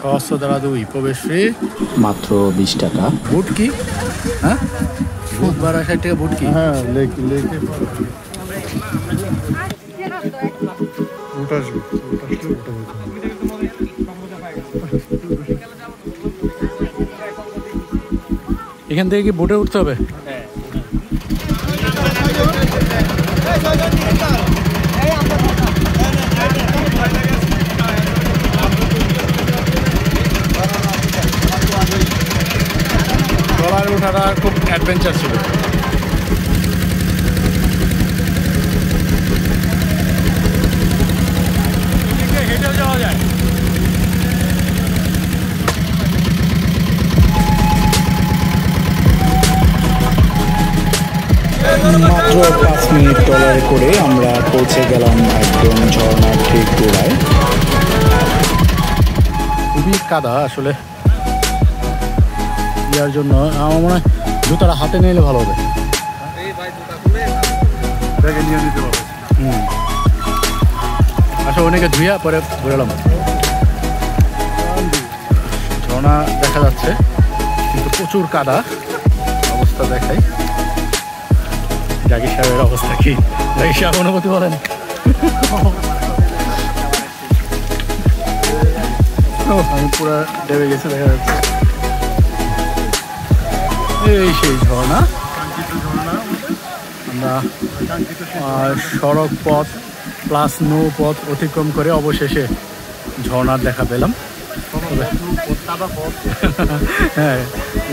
সহস্র দ্বারা 2 প্রবেশ ফ্রি মাত্র 20 টাকা। বুট কি? হ্যাঁ, বুট 1260 টাকা। বুট কি? হ্যাঁ, লেকে বুট আসবে। এখান থেকে কি বোটে উঠতে হবে? ট্রলারে ওঠাটা খুব অ্যাডভেঞ্চার ছিল। হেঁটেও যাওয়া যায়। মাত্র 5 মিনিট ট্রলারে করে আমরা পৌঁছে গেলাম একদম ঝর্ণার ঠিক গোড়ায়। খুবই কাদা আসলে, ইয়ার জন্য আমার মনে হয় জুতাটা হাতে নিলে ভালো হবে। ব্যাগে নিয়ে নিতে পারবে। আচ্ছা, অনেকে ধুইয়া পরে বেরোলাম। ঝর্ণা দেখা যাচ্ছে কিন্তু প্রচুর কাদা। অবস্থা দেখাই। জাকির সাহেবের অবস্থা কি? জাকির সাহেব অনুভূতি বলেন। আমি পুরো ডেবে গেছে, দেখা যাচ্ছে। এই সেই ঝর্ণা। আমরা সড়ক পথ প্লাস নৌ পথ অতিক্রম করে অবশেষে ঝর্ণার দেখা পেলাম। হ্যাঁ,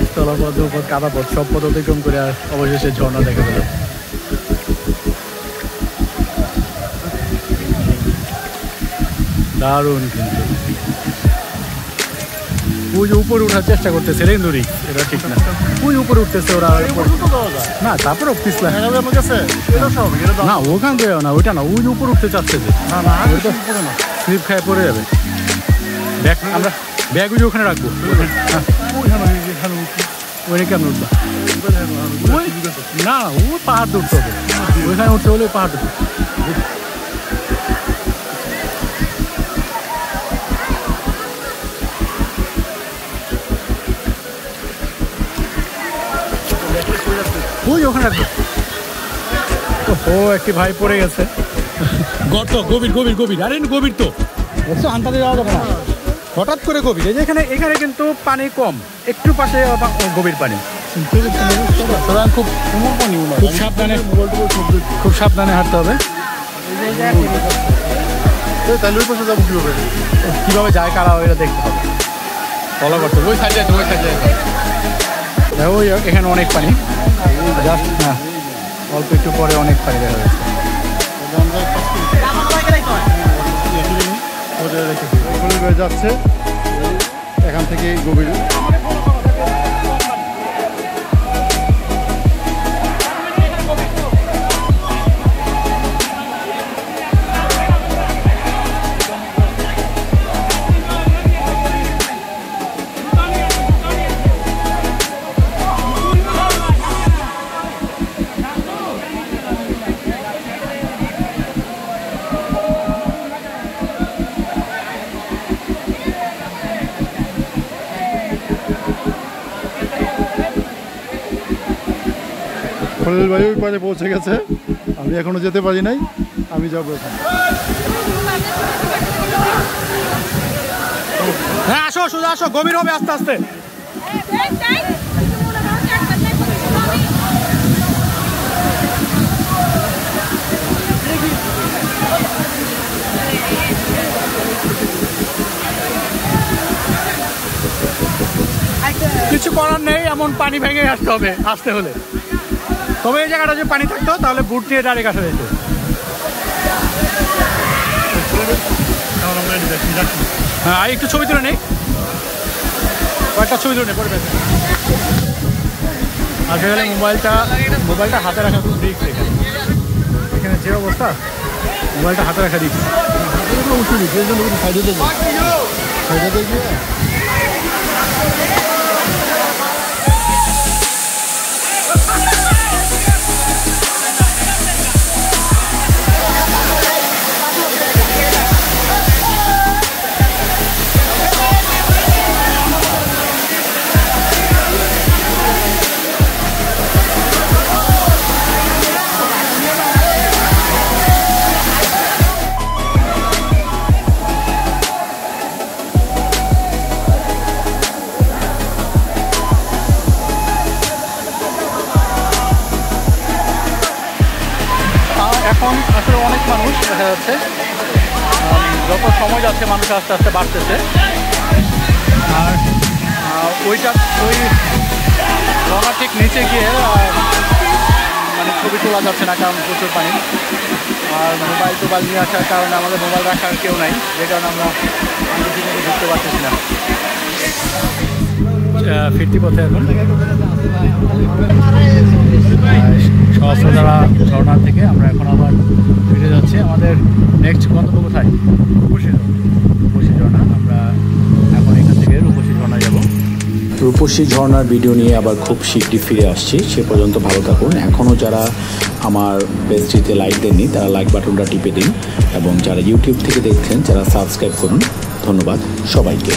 স্থলপথ, নৌপথ, কাদা পথ সব পথ অতিক্রম করে অবশেষে ঝর্ণা দেখা পেলাম। দারুণ। কিন্তু ওই যে উপরে উঠার চেষ্টা করতেছে রেন্দুরি, এটা ঠিক না। ওই উপরে উঠতেছে ওরা না, তারপরে পিছলা না, ওখান থেকে না, ওইটা না, ওই উপরে উঠতে চাচ্ছে যে স্লিপ খায় পড়ে যাবে। ব্যাগ আমরা ব্যাগ ওই ওখানে রাখবো। ওই কেমন উঠবা? না, ও পাহাড় উঠতে হবে। ওইখানে উঠতে হলে পাহাড় উঠতে। ওই ওখানে রাখবো। ও একটি ভাই পড়ে গেছে। গর্ত গভীর গভীর গভীর। আরে গভীর তো আন্তাজে যাওয়া যাবে না, হঠাৎ করে গভীর। এই যে এখানে এখানে কিন্তু পানি কম, একটু পাশে গভীর পানি। খুব খুব সাবধানে, খুব সাবধানে হাঁটতে হবে। তাহলে ওই পাশে যাবো কীভাবে? কীভাবে যায় কারা ওইটা দেখতে হবে, ফলো করতে হবে। ওই সাইডে ওই সাইডে ওই এখানে অনেক পানি। জাস্ট না, অল্প একটু পরে অনেক পানি দেখা যাচ্ছে। যাচ্ছে এখান থেকে গভীর। খলিল ভাই ওই পারে পৌঁছে গেছে, আমি এখনো যেতে পারি নাই, আমি যাবো এখন। হ্যাঁ, আসো সোজা আসো, গভীর হবে আস্তে আস্তে। কিছু করার নেই, এমন পানি ভেঙে আসতে হবে আসতে হলে। তবে এই জায়গাটা যে পানি থাকতো তাহলে বুট নিয়ে ডাইরেক্ট আসা যেত। হ্যাঁ, একটু ছবি তুলে নেই, কয়েকটা ছবি তুলে নেই পরে। আসলে মোবাইলটা হাতে রাখা খুব রিস্ক। এখানে যে অবস্থা, মোবাইলটা হাতে রাখা রিস্ক। উঠে দিচ্ছি, এই জন্য সাইডে সাইডে গিয়ে অনেক মানুষ দেখা যাচ্ছে, যত সময় যাচ্ছে মানুষ আস্তে আস্তে বাড়তেছে। আর ওই ঝর্ণার ঠিক নিচে গিয়ে মানে ছবি তোলা যাচ্ছে না, কারণ প্রচুর পানি। আর মোবাইল নিয়ে আসার কারণে আমাদের মোবাইল রাখার কেউ নাই, যে কারণে আমরা ঢুকতে পারতেছি না। ফিরতি পথে এখন সহস্রধারা ঝর্ণা থেকে আমরা এখন আবার ফিরে যাচ্ছি। আমাদের নেক্সট গন্তব্য কোথায়? রূপসী ঝর্ণা। আমরা এখন এখান থেকে রূপসী ঝর্ণায় যাব। রূপসী ঝর্ণার ভিডিও নিয়ে আবার খুব শীঘ্রই ফিরে আসছি। সে পর্যন্ত ভালো থাকুন। এখনও যারা আমার পেজটিতে লাইক দেননি তারা লাইক বাটনটা টিপে দিন, এবং যারা ইউটিউব থেকে দেখছেন যারা সাবস্ক্রাইব করুন। ধন্যবাদ সবাইকে।